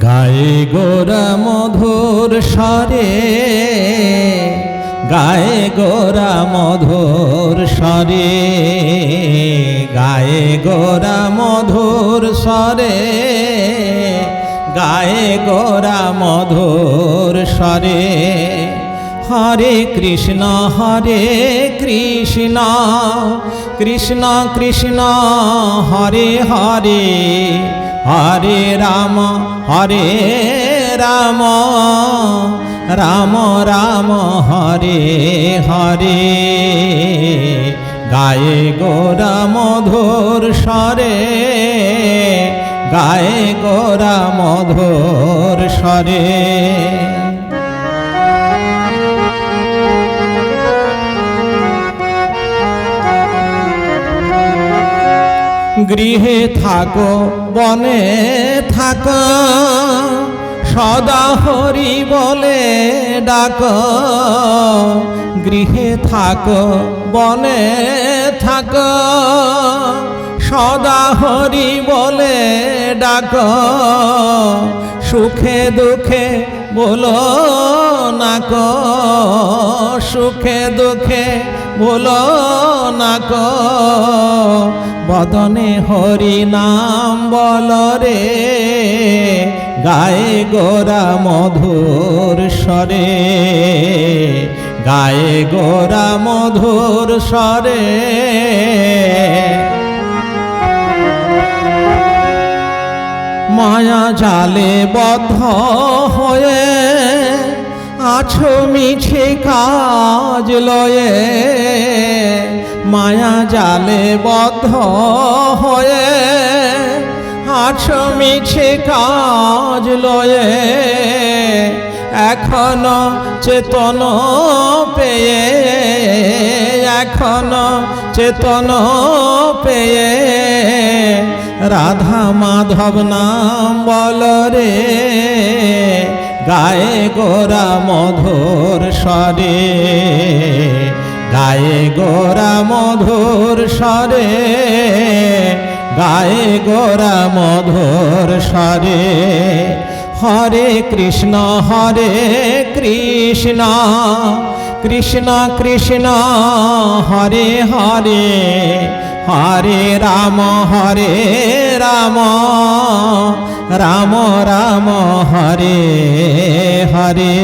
গায়ে গোরা মধুর স্বরে, গায়ে গোরা মধুর স্বরে, গায়ে গোরা মধুর স্বরে, গায়ে গোরা মধুর স্বরে। হরে কৃষ্ণ কৃষ্ণ কৃষ্ণ হরে হরে, হরে রাম রাম রাম রাম হরে হরে। গায়ে গোরা মধুর স্বরে, গায়ে গোরা মধুর স্বরে। গৃহে থাকো বনে থাকো, সদা হরি বলে ডাকো। গৃহে থাকো বনে থাকো, সদা হরি বলে ডাকো। সুখে দুঃখে বলো না কো, সুখে দুঃখে বলো না কো। বদনে হরি নাম বল রে, গায়ে গোরা মধুর স্বরে, গায়ে গোরা মধুর স্বরে। মায়া জালে বদ্ধ হয়ে আছো মিছে কাজ লয়ে, মায়া জালে বদ্ধ হয়ে আছো মিছে কাজ লয়ে। এখনো চেতন পেয়ে, এখনো চেতন পেয়ে, রাধা মাধব নাম বল রে, গায়ে গোরা মধুর স্বরে, গায়ে গোরা মধুর স্বরে, গায়ে গোরা মধুর স্বরে। হরে কৃষ্ণ কৃষ্ণ কৃষ্ণ হরে হরে, হরে রাম রাম রাম রাম হরে হরে।